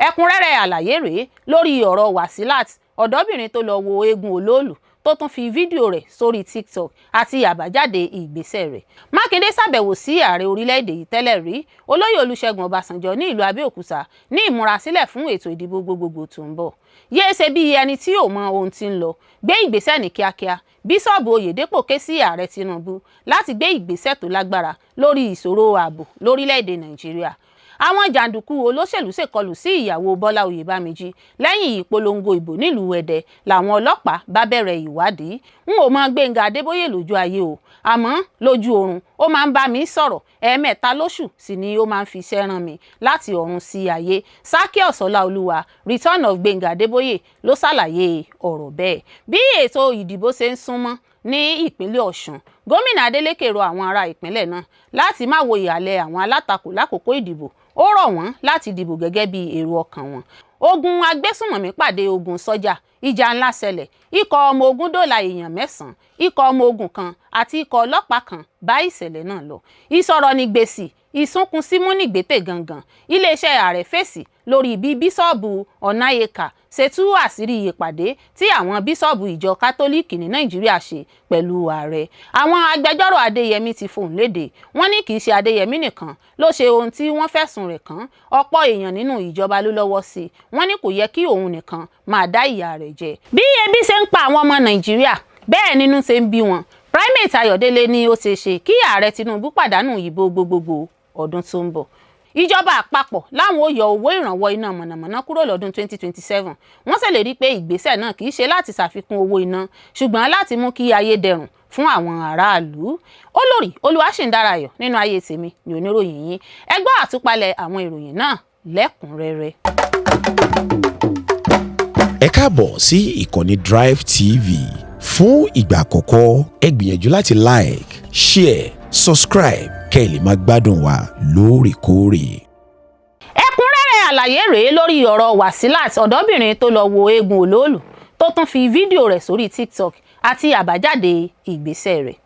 ẹ̀kúnrẹ́rẹ́ àlàyé rèé lórí ọ̀rọ̀ Wasilat, ọ̀dọ́bìnrin tó lọ wo eégún Olóòlù tó tún fi fídíò rẹ̀ sórí TikTok àti àbájáde ìgbésẹ̀ rẹ̀. Mákindé ṣàbẹ̀wò sí ààrẹ orílẹ̀-èdè yìí tẹ́lẹ̀ rí olóyè Olúṣẹ́gun Ọbásanjọ́ ní ìlú Abẹ́òkúta ní ìmúrasílẹ̀ fún ètò ìdìbò gbogbogbò tó ń bọ̀. Yéé ṣe bí ẹni tí ò mọ ohun tí ń lọ, gbé ìgbésẹ̀ ní kíákíá. Bíṣọ̀bù Oyèdépò ké sí ààrẹ Tinubu láti gbé ìgbésẹ̀ tó lágbára lórí ìṣòro ààbò lórílẹ̀-èdè Nàìjíríà. Àwọn jàǹdùkú olóṣèlú ṣèkọlù sí ìyàwó Bọ́lá Oyèbámíjí lẹ́yìn ìpolongo ìbò nílùú Ẹdẹ làwọn ọlọ́pàá bá bẹ̀rẹ̀ ìwádìí. N ò mọ Gbénga Adébóyè lójú ayé o, àmọ́ lójú oorun ó máa ń bá mi sọ̀rọ̀ ẹ̀ẹ̀mẹ́ta lóṣù sì ni ó máa ń fi iṣẹ́ rán mi láti ọ̀run sí ayé. Zaccheaus Ọláolúwa, Return of Gbénga Adébóyè ló ṣàlàyé ọ̀rọ̀ bẹ́ẹ̀. Bí ètò ìdìbò ṣe ń súnmọ́ ní ìpínlẹ̀ Ọ̀ṣun, gómìnà Adeleke rọ àwọn ará ìpínlẹ̀ náà láti má wo ìhàlẹ̀ àwọn alátakò lákòókò ìdìbò. Ó rọ̀ wọ́n láti dìbò gẹ́gẹ́ bí èrò ọkàn wọn. Ogun agbésùnmọ̀mí pàdé ogun sọ́jà, ìjà ńlá ṣẹlẹ̀, ikọ̀ ọmọ ogun dóòlà èèyàn 9, ikọ̀ ọmọ ogun kan àti ikọ̀ ọlọ́pàá kan bá ìṣẹ̀lẹ̀ náà lọ. Ìsọ̀rọ̀ ní gbèsì, ìsúnkún símú nígbètè gangan. Iléeṣẹ́ ààrẹ fèsì lórí bí bíṣọ̀bù Ọ̀náyẹ̀ká ṣe tú àṣírí ìpàdé tí àwọn bíṣọ̀bù ìjọ kátólíìkì ní Nàìjíríà ṣe pẹ̀lú ààrẹ. Àwọn agbẹjọ́rò Adéyẹmí ti fohùn lédè. Wọ́n ní kì í ṣe Adéyẹmí nìkan ló ṣe ohun tí wọ́n fẹ̀sùn rẹ̀ kàn. Ọ̀pọ̀ èèyàn nínú ìjọba ló lọ́wọ́ sí i. Wọ́n ní kò yẹ kí òun nìkan máa dá ìyà rẹ̀ jẹ. Bí ebi ṣe ń pa àwọn ọmọ Nàìjíríà, bẹ́ẹ̀ nínú ṣe ń bí wọn. Primate Ayọ̀délé ní ó ṣeé ṣe kí ààrẹ Tinubu pàdánù ìbò gbogbogbò ọdún tó ń bọ̀. Ìjọba àpapọ̀ láwọn ó yọ owó ìrànwọ́ iná mọ̀nàmọ́ná kúrò lọ́dún 2027. Wọ́n ṣèlérí pé ìgbésẹ̀ náà kì í ṣe láti ṣàfikún owó iná, ṣùgbọ́n láti mú kí ayé dẹrùn fún àwọn aráàlú. Olórí Olúwaṣìndárayọ̀ nínú Ayé Tèmi ni oníròyìn yín. Ẹ gbọ́ àtúpalẹ̀ àwọn ìròyìn náà lẹ́kùnrẹ́rẹ́. Ẹ káàbọ̀ sí ìkànnì Drive TV. Fún ìgbà àkọ́kọ́, ẹ gbìyànjú láti like, share, subscribe kẹ́ ẹ lè máa gbádùn wa lóòrèkóòrè. Ẹ̀kúnrẹ́rẹ́ àlàyé rèé lórí ọ̀rọ̀ Wasilat, ọ̀dọ́bìnrin tó lọ wo eégún Olóòlù tó tún fi fídíò rẹ̀ sórí TikTok àti àbájáde ìgbésẹ̀ rẹ̀.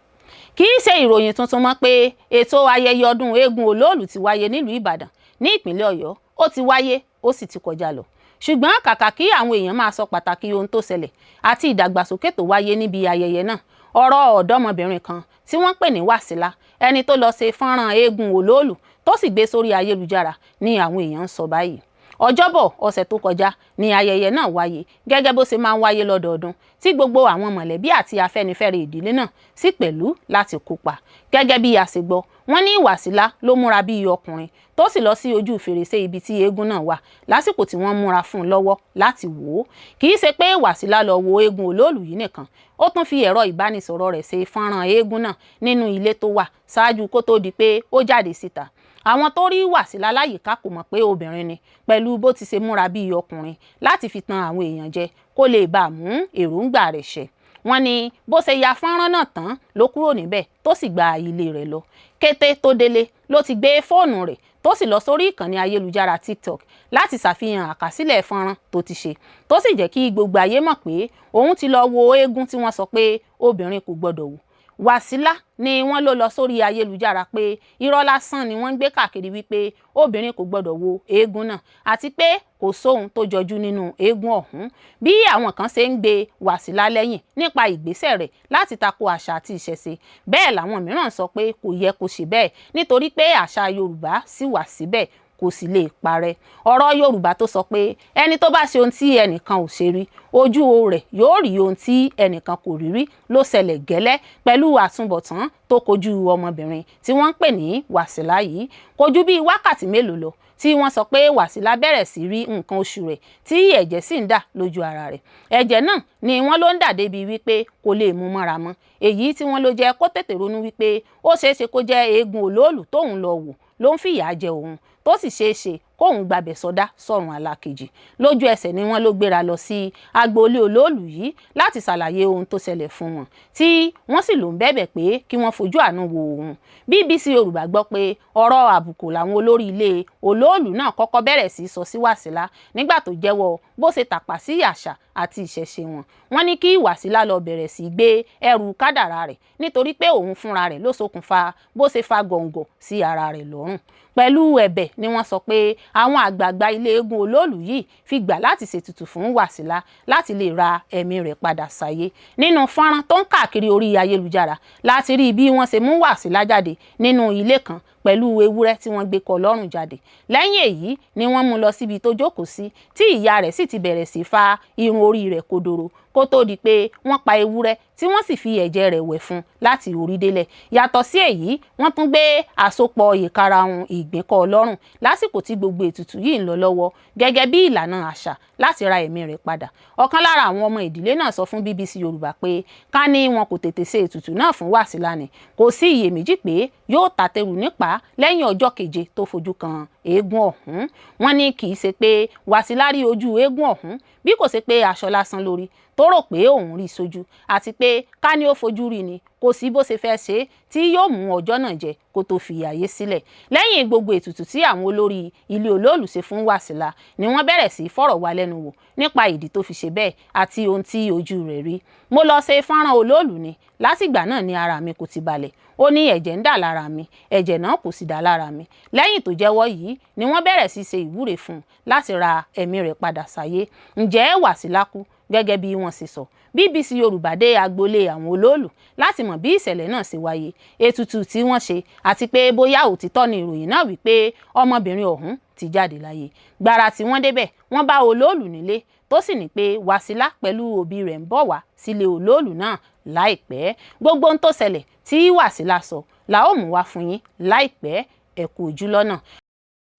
Kì í ṣe ìròyìn tuntun mọ́ pé ètò ayẹyẹ ọdún eégún Olóòlù ti wáyé nílùú Ìbàdàn ní ìpínlẹ̀ Ọ̀yọ́. Ó ti wáyé, ó sì ti kọjá lọ. Ṣùgbọ́n kàkà kí àwọn èèyàn máa sọ pàtàkì ohun tó ṣẹlẹ̀ àti ìdàgbàsókè tó wáyé níbi ayẹyẹ náà, ọ̀rọ̀ ọ̀dọ́mọbìnrin kan tí wọ́n pè ní Wasila, ẹni tó lọ ṣe fọ́nrán eégún Olóòlù tó sì gbé sórí ayélujára ni àwọn èèyàn ń sọ báyìí. Ọjọ́bọ̀ ọ̀sẹ̀ tó kọjá ni ayẹyẹ náà wáyé gẹ́gẹ́ bó ṣe máa ń wáyé lọ́dọọdún tí gbogbo àwọn mọ̀lẹ́bí àti afẹ́nifẹ́re ìdílé náà sì pẹ̀lú láti kópa. Gẹ́gẹ́ bí a ṣe gbọ́, wọ́n ní Wasila ló múra bí ọkùnrin tó sì lọ sí ojú fèrèsé ibi tí eégún náà wà lásìkò tí wọ́n múra fún un lọ́wọ́ láti wò ó. Kì í ṣe pé Wasila lọ wo eégún Olóòlù yìí nìkan, ó tún fi ẹ̀rọ ìbánisọ̀rọ̀ rẹ̀ ṣe fọ́nrán eégún náà nínú ilé tó wà ṣáájú kó tó di pé ó jáde síta. Àwọn tó rí Wasila láyìíká kò mọ̀ pé obìnrin ni pẹ̀lú bó ti ṣe múra bí ọkùnrin láti fi tan àwọn èèyàn jẹ kó lè bá mú èròǹgbà rẹ̀ ṣẹ. Wọ́n ní bó ṣe ya fọ́nrán náà tán ló kúrò níbẹ̀ tó sì gba ilé rẹ̀ lọ. Kété tó délé ló ti gbé fóònù rẹ̀ tó sì lọ sórí ìkànnì ayélujára TikTok láti ṣàfihàn àkàsílẹ̀ fọ́nrán tó ti ṣe, tó sì jẹ́ kí gbogbo ayé mọ̀ pé òun ti lọ wo eégún tí wọ́n sọ pé obìnrin kò gbọdọ̀ wò. Wasila ni wọ́n ló lọ sórí ayélujára pé irọ́ lásán ni wọ́n ń gbé káàkiri wípé obìnrin kò gbọdọ̀ wo eégún náà àti pé kò sóhun tó jọjú nínú eégún ọ̀hún. Bí àwọn kan ṣe ń gbé Wasila lẹ́yìn nípa ìgbésẹ̀ rẹ̀ láti tako àṣà àti ìṣẹ̀ṣe, bẹ́ẹ̀ làwọn mìíràn sọ pé kò yẹ kó ṣe bẹ́ẹ̀ nítorí pé àṣà Yorùbá sì wà síbẹ̀ kò sì lè parẹ́. Ọ̀rọ̀ Yorùbá tó sọ pé ẹni tó bá ṣe ohun tí ẹnìkan ò ṣe rí, ojú rẹ̀ yóò rí ohun tí ẹnìkan kò rí rí ló ṣẹlẹ̀ gẹ́lẹ́ pẹ̀lú àtúbọ̀tán tó kojú ọmọbìnrin tí wọ́n ń pè ní Wasila yìí. Kò ju bí wákàtí mélòó lọ tí wọ́n sọ pé Wasila bẹ̀rẹ̀ sí rí nǹkan oṣù rẹ̀ tí ẹ̀jẹ̀ sì ń dà lójú ara rẹ̀. Ẹ̀jẹ̀ náà ni wọ́n ló ń dà débi wípé kò lè mú mọ́ra mọ́. Èyí tí wọ́n ló jẹ́ kó tètè ronú wípé ó ṣeéṣe kó jẹ́ eégún Olóòlù tóun lọ wò ló ń fìyà jẹ òun, tó sì ṣeéṣe kóun gbàbẹ̀ sọdá sọ̀rùn alákejì. Lójú ẹsẹ̀ ni wọ́n ló gbéra lọ sí agboolé Olóòlù yìí láti ṣàlàyé ohun tó ṣẹlẹ̀ fún wọn, tí wọ́n sì ló ń bẹ̀bẹ̀ pé kí wọ́n fojú àánú wo òun. BBC Yorùbá gbọ́ pé ọ̀rọ̀ àbùkù làwọn olórí ilé Olóòlù náà kọ́kọ́ bẹ̀rẹ̀ sí sọ sí Wasila nígbà tó jẹ́wọ́ bó ṣe tàpá sí àṣà àti ìṣẹ̀ṣe wọn. Wọ́n ní kí Wasila lọ bẹ̀rẹ̀ sí gbé ẹrù kádàrá rẹ̀ nítorí pé òun fúnra rẹ̀ ló ṣokùnfà bó ṣe fa gọ̀ǹgọ̀ sí ara rẹ̀ lọ́rùn. Pẹ̀lú ẹ̀bẹ̀ ni wọ́n sọ pé àwọn àgbààgbà ilé eégún olóòlù yìí fi gbà láti ṣètùtù fún Wàsílà láti lè ra ẹ̀mí rẹ̀ padà sáyé. Nínú fọ́nrán tó ń káàkiri orí ayélujára láti rí bí wọ́n ṣe mú Wàsílà jáde nínú ilé kan pẹ̀lú ewúrẹ́ tí wọ́n gbé kọ́ lọ́rùn jáde. Lẹ́yìn èyí ni wọ́n mú lọ síbi tó jókòó sí tí ìyá rẹ̀ sì ti bẹ̀rẹ̀ sí fa irun orí rẹ̀ kodoro kó tó di pé wọ́n pa ewúrẹ́ tí wọ́n sì fi ẹ̀jẹ̀ rẹ̀ wẹ̀ fún láti orí délẹ̀. Yàtọ̀ sí èyí, wọ́n tún gbé àsopọ̀ ìkarahun ìgbín kọ́ lọ́rùn lásìkò tí gbogbo ètùtù yìí ń lọ lọ́wọ́ gẹ́gẹ́ bí ìlànà àṣà láti ra ẹ̀mí rẹ̀ padà. Ọ̀kan lára àwọn ọmọ ìdílé náà sọ fún BBC Yorùbá pé ká ní wọn kò tètè ṣe ètùtù náà fún Wàsílà ni kò sí iyèméjì pé yóò tàtẹrù nípa lẹ́yìn ọjọ́ keje tó fojú kan eégún ọ̀hún. Wọ́n ní kì í ṣe pé Wàsílà rí ojú eégún ọ̀hún bí kò ṣe pé aṣọ lásán lórí tó rò pé òun rí sójú àti pé ká ní ó fojú rí ni kò sí bó ṣe fẹ́ ṣe tí yóò mú ọjọ́ náà jẹ kó tó fi àyè sílẹ̀. Lẹ́yìn gbogbo ètùtù tí àwọn olórí ilé olóòlù ṣe fún Wàsílà ni wọ́n bẹ̀rẹ̀ sí fọ̀rọ̀ wá lẹ́nu wò nípa ìdí tó fi ṣe bẹ́ẹ̀ àti ohun tí ojú rẹ̀ rí. Mo lọ ṣe fọ́nrán olóòlù ni látìgbà náà ni ara mi kò ti balẹ̀. Ó ní ẹ̀jẹ̀ ń dà lára mi, ẹ̀jẹ̀ náà kò sì dà lára mi. Lẹ́yìn tó jẹ́wọ́ yìí ni wọ́n bẹ̀rẹ̀ sí ṣe ìwúre fún un láti ra ẹ̀mí rẹ̀ padà sáyé. Ǹjẹ́ Wàsílà kú gẹ́gẹ́ bí wọ́n ṣe sọ? BBC Yorùbá dé agboolé àwọn olóòlù láti mọ̀ bí ìṣẹ̀lẹ̀ náà ṣe wáyé, ètùtù tí wọ́n ṣe àti pé bóyá òtítọ́ ni ìròyìn náà wípé ọmọbìnrin ọ̀hún ti jáde láyé. Gbàrà tí wọ́n débẹ̀, wọ́n bá olóòlù nílé tó sì ní pé Wàsílà pẹ̀lú òbí rẹ̀ ń bọ̀ wá sílé olóòlù náà láìpẹ́. Gbogbo ohun tó ṣẹlẹ̀ tí Wàsílà sọ la ó mú wá fún yín láìpẹ́. Ẹ kú ojú lọ́nà.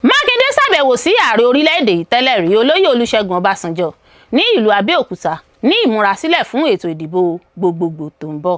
Mákindé ṣàbẹ̀wò sí ààrẹ orílẹ̀-èdè yìí tẹ́lẹ̀ rí Olóyè Olúṣẹ́gun Ọbásanjọ́ ní ìlú Abẹ́òkúta ní ìmúrasílẹ̀ fún ètò ìdìbò gbogbogbò tó ń bọ̀.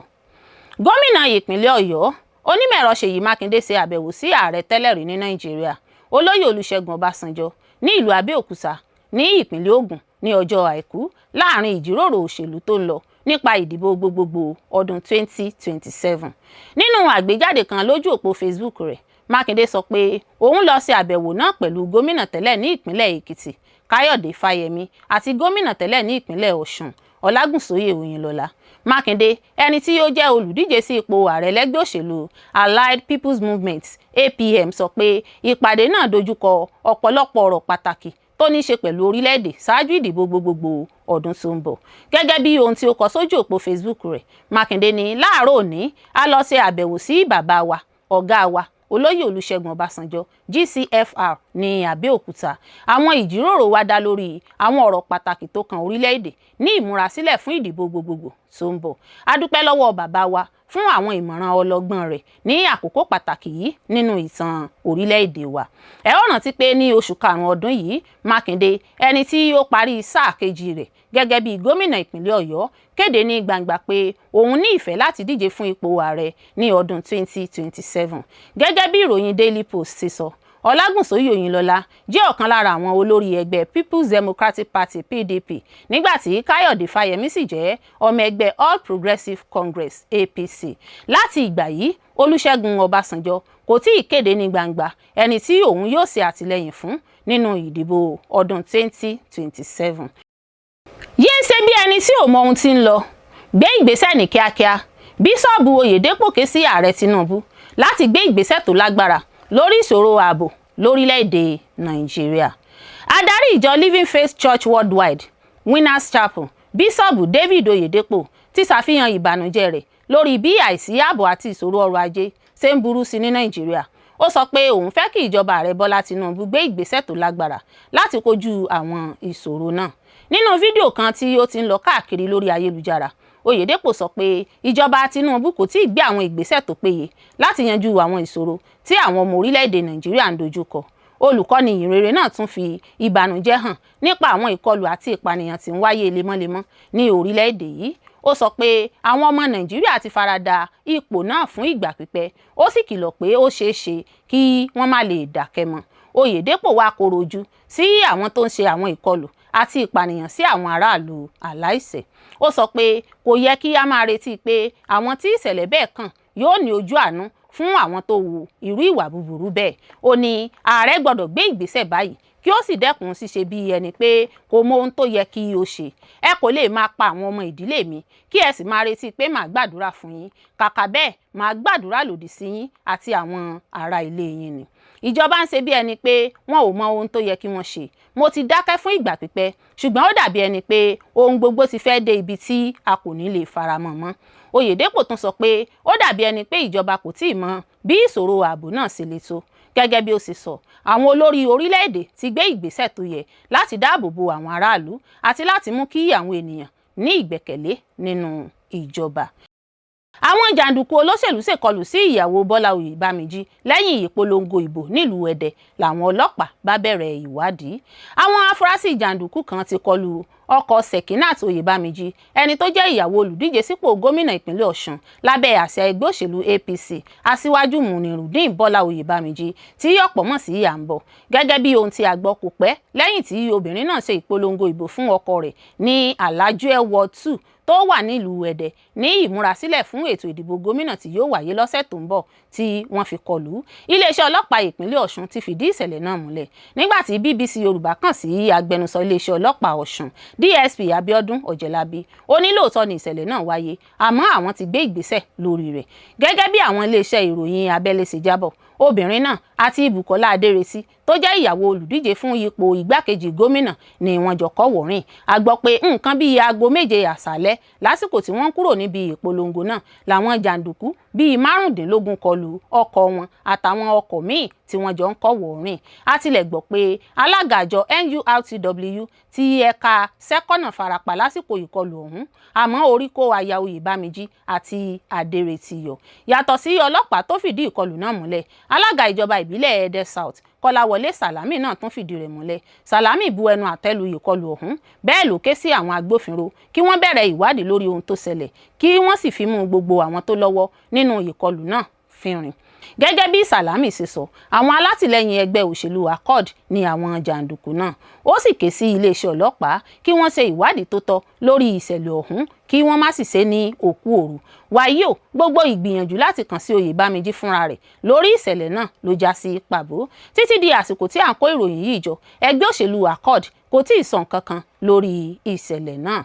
Gómìnà ìpínlẹ̀ Ọ̀yọ́ Onímọ̀-ẹ̀rọ Ṣèyí Mákindé ṣe àbẹ̀wò sí ààrẹ tẹ́lẹ̀ rí ní Nàìjíríà Olóyè Olúṣẹ́gun Ọbásanjọ́ ní ìlú Abẹ́òkúta ní ìpínlẹ̀ Ògùn ní ọjọ́ Àìkú láàrin ìjíròrò òṣèlú tó ń lọ nípa ìdìbò gbogbogbò ọdún 2027. Nínú àgbéjáde kan lójú òpó Facebook rẹ̀, Mákindé sọ pé òun lọ ṣe àbẹ̀wò náà pẹ̀lú gómìnà tẹ́lẹ̀ ní ìpínlẹ̀ Èkìtì Káyọ̀dé Fáyẹmí àti gómìnà tẹ́lẹ̀ ní ìpínlẹ̀ Ọ̀ṣun Ọlágúnsóyè Oyinlọ́lá. Mákindé, ẹni tí ó jẹ́ olùdíje sí ipò ààrẹ lẹ́gbẹ́ òṣèlú Allied People's Movement APM, sọ pé ìpàdé náà dojúkọ ọ̀pọ̀lọpọ̀ ọ̀rọ̀ pàtàkì tó ní í ṣe pẹ̀lú orílẹ̀-èdè ṣáájú ìdìbò gbogbogbò ọdún tó ń bọ̀. Gẹ́gẹ́ bí ohun tí ó kọ sójú òpó Facebook rẹ̀, Mákindé ní láàárọ̀ òní a lọ ṣe àbẹ̀wò sí bàbá wa, ọ̀gá wa, Olóyè Olúṣẹ́gun Ọbásanjọ́ GCFR ní Abẹ́òkúta. Àwọn ìjíròrò wa dá lórí àwọn ọ̀rọ̀ pàtàkì tó kan orílẹ̀-èdè ní ìmúrasílẹ̀ fún ìdìbò gbogbogbò tó ń bọ̀. A dúpẹ́ lọ́wọ́ bàbá wa fún àwọn ìmọ̀ràn ọlọ́gbọ́n rẹ̀ ní àkókò pàtàkì yìí nínú ìtàn orílẹ̀-èdè wa. Ẹ ó rántí pé ní oṣù karùn-ún ọdún yìí, Mákindé, ẹni tí ó parí sáà kejì rẹ̀ gẹ́gẹ́ bí gómìnà ìpínlẹ̀ Ọ̀yọ́, kéde ní gbangba pé òun ní ìfẹ́ láti díje fún ipò ààrẹ ní ọdún 2027. Gẹ́gẹ́ bí ìròyìn Daily Post ṣe sọ, Ọlágúnsóyè Oyinlọ́lá jẹ́ ọ̀kan lára àwọn olórí ẹgbẹ́ People's Democratic Party PDP nígbà tí Káyọ̀dé Fáyẹmí sì jẹ́ ọmọ ẹgbẹ́ All Progressives Congress APC. Láti ìgbà yìí, Olúṣẹ́gun Ọbásanjọ́ kò tí ì kéde ní gbangba ẹni tí òun yóò ṣe àtìlẹ́yìn fún nínú ìdìbò ọdún 2027. Yéé ṣe bí ẹni tí ò mọ ohun tí ń lọ, gbé ìgbésẹ̀ ní kíákíá. Bíṣọ̀bù Oyèdépò ké sí ààrẹ Tinubu láti gbé ìgbésẹ̀ tó lágbára lórí ìṣòro ààbò lórílẹ̀-èdè Nàìjíríà. Adarí ìjọ Living Faith Church Worldwide Winners Chapel, Bíṣọ̀bù David Oyèdépò ti ṣàfihàn ìbànújẹ́ rẹ̀ lórí bí àìsí ààbò àti ìṣòro ọrọ̀ ajé ṣe ń burú sí ní Nàìjíríà. Ó sọ pé òun fẹ́ kí ìjọba ààrẹ Bọ́lá Tinubu gbé ìgbésẹ̀ tó lágbára láti kojú àwọn ìṣòro náà. Nínú fídíò kan tí ó ti ń lọ káàkiri lórí ayélujára, Oyèdépò sọ pé ìjọba Tinubu kò tíì gbé àwọn ìgbésẹ̀ tó péye láti yanjú àwọn ìṣòro tí àwọn ọmọ orílẹ̀-èdè Nàìjíríà ń dojúkọ. Olùkọ́ni ìyìnrere náà tún fi ìbànújẹ́ hàn nípa àwọn ìkọlù àti ìpànìyàn tí ń wáyé lemọ́lemọ́ ní orílẹ̀-èdè yìí. Ó sọ pé àwọn ọmọ Nàìjíríà ti farada ipò náà fún ìgbà pípẹ́, ó sì kìlọ̀ pé ó ṣeé ṣe kí wọ́n má lè dákẹ́ mọ́. Oyèdépò wá koro ojú sí àwọn tó ń ṣe àwọn ìkọlù àti ìpànìyàn sí àwọn aráàlú aláìṣẹ̀. Ó sọ pé kò yẹ kí a máa retí pé àwọn tí ìṣẹ̀lẹ̀ bẹ́ẹ̀ kàn yóò ní ojú àánú fún àwọn tó hu irú ìwà búburú bẹ́ẹ̀. Ó ní ààrẹ gbọ́dọ̀ gbé ìgbésẹ̀ báyìí kí ó sì dẹ́kun ṣíṣe bí ẹni pé kò mọ ohun tó yẹ kí ó ṣe. Ẹ kò lè máa pa àwọn ọmọ ìdílé mi kí ẹ sì máa retí pé màá gbàdúrà fún yín. Kàkà bẹ́ẹ̀, màá gbàdúrà lòdì sí yín àti àwọn ará ilé yín ni. ìjọba ń ṣe bí ẹni pé wọn ò mọ ohun tó yẹ kí wọ́n ṣe. Mo ti dákẹ́ fún ìgbà pípẹ́, ṣùgbọ́n ó dàbí ẹni pé ohun gbogbo ti fẹ́ dé ibi tí a kò ní lè faramọ́ mọ́. Oyèdépò tún sọ pé ó dàbí ẹni pé ìjọba kò tíì mọ bí ìṣòro ààbò náà ṣe le tó. Gẹ́gẹ́ bí ó ṣe sọ, àwọn olórí orílẹ̀-èdè ti gbé ìgbésẹ̀ tó yẹ láti dáàbò bo àwọn aráàlú àti láti mú kí àwọn ènìyàn ní ìgbẹ́kẹ̀lé nínú ìjọba. Àwọn jàǹdùkú olóṣèlú ṣèkọlù sí ìyàwó Bọ́lá Oyèbámíjí lẹ́yìn ìpolongo ìbò nílùú Ẹdẹ làwọn ọlọ́pàá bá bẹ̀rẹ̀ ìwádìí. Àwọn afurasí jàǹdùkú kan ti kọlù ọkọ̀ Sekinat Oyèbámíjí, ẹni tó jẹ́ ìyàwó olùdíje sípò gómìnà ìpínlẹ̀ Ọ̀ṣun lábẹ́ àsíá ẹgbẹ́ òṣèlú APC, Aṣíwájú Munirudeen Bọ́lá Oyèbámíjí tí ọ̀pọ̀ mọ̀ sí Yàǹbọ̀. Gẹ́gẹ́ bí ohun tí a gbọ́, kò pẹ́ lẹ́yìn tí obìnrin náà ṣe ìpolongo ìbò fún ọkọ rẹ̀ ní Alájùẹ Ward 2 tó wà nílùú Ẹdẹ ní ìmúrasílẹ̀ fún ètò ìdìbò gómìnà tí yóò wáyé lọ́sẹ̀ tó ń bọ̀ tí wọ́n fi kọlù. Iléeṣẹ́ ọlọ́pàá ìpínlẹ̀ Ọ̀ṣun ti fìdí ìṣẹ̀lẹ̀ náà múlẹ̀ nígbà tí BBC Yorùbá kàn sí agbẹnusọ iléeṣẹ́ ọlọ́pàá Ọ̀ṣun DSP Abíọ́dún Ọ̀jẹ̀lábí. Ó ní lóòótọ́ ni ìṣẹ̀lẹ̀ náà wáyé, àmọ́ àwọn ti gbé ìgbésẹ̀ lórí rẹ̀. Gẹ́gẹ́ bí àwọn iléeṣẹ́ ìròyìn abẹ́lé ṣe jábọ̀, obìnrin náà àti Bùkọ́lá Adéresí tó jẹ́ ìyàwó olùdíje fún ipò igbákejì gómìnà ni wọ́n jọ kọ́wọ̀ọ́rìn. A gbọ́ pé nǹkan bíi aago 7 àṣálẹ́ lásìkò tí wọ́n kúrò níbi ìpolongo náà làwọn jàǹdùkú bíi 15 kọlù ọkọ̀ wọn àtàwọn ọkọ̀ míì tí wọ́n jọ ń kọ́wọ̀ọ́rìn. A tilẹ̀ gbọ́ pé alága àjọ NURTW ti ẹ̀ka sẹ́kọ̀nà farapa lásìkò ìkọlù ọ̀hún, àmọ́ orí kó aya Oyèbámíjí àti Adéretí yọ. Yàtọ̀ sí ọlọ́pàá tó fìdí ìkọlù náà múlẹ̀, alága ìjọba ìbílẹ̀ Ẹdẹ South Kọ́láwọlé Sàlámì náà tún fìdí rẹ̀ múlẹ̀. Sàlámì bu ẹnu àtẹ́lu ìkọlù ọ̀hún, bẹ́ẹ̀ ló ké sí àwọn agbófinró kí wọ́n bẹ̀rẹ̀ ìwádìí lórí ohun tó ṣẹlẹ̀ kí wọ́n sì fi mú gbogbo àwọn tó lọ́wọ́ nínú ìkọlù náà fínrin. Gẹ́gẹ́ bí Sàlámì ṣe sọ, àwọn alátìlẹyìn ẹgbẹ́ òṣèlú Accord ni àwọn jàǹdùkú náà. Ó sì ké sí iléeṣẹ́ ọlọ́pàá kí wọ́n ṣe ìwádìí tó tọ́ lórí ìṣẹ̀lẹ̀ ọ̀hún kí wọ́n má sì ṣe ní òkú òru. Wàyí o, gbogbo ìgbìyànjú láti kàn sí Oyèbámíjí fúnra rẹ̀ lórí ìṣẹ̀lẹ̀ náà ló já sí pàbó. Títí di àsìkò tí à ń kó ìròyìn yìí jọ, ẹgbẹ́ òṣèlú Accord kò tíì sọ nǹkan kan lórí ìṣẹ̀lẹ̀ náà.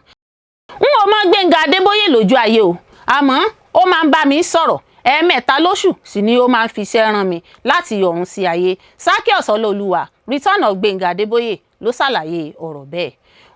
N ò mọ Gbénga Adébóyè lójú ayé o, àmọ́ ó máa ń bá mi sọ̀rọ̀ ẹ̀ẹ̀mẹ́ta lóṣù sì ni ó máa ń fiṣẹ́ rán mi láti ọ̀run sí ayé. Zaccheaus Ọláolúwa, Return of Gbénga Adébóyè ló ṣàlàyé ọ̀rọ̀ bẹ́ẹ̀.